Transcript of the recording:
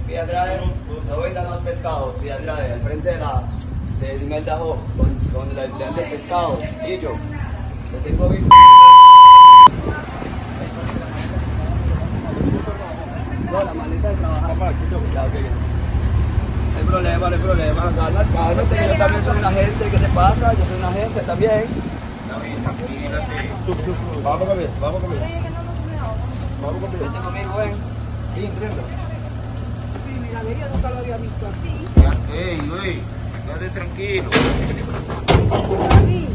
Villadrade, no venda más pescado. Villadrade, al frente de Dimel de Ajo, donde le dan el pescado. Y yo, te tengo visto. No, la maleta de trabajar. Ya, ok. No hay problema, no hay problema. Cálmate, que yo también soy un agente. ¿Qué te pasa? Yo soy un agente también. Vamos con eso, vamos con eso. Vamos con Vete eso. conmigo, ven. Sí, entiendo. Sí, mira, yo nunca lo había visto así. Ey, quédate tranquilo. Aquí.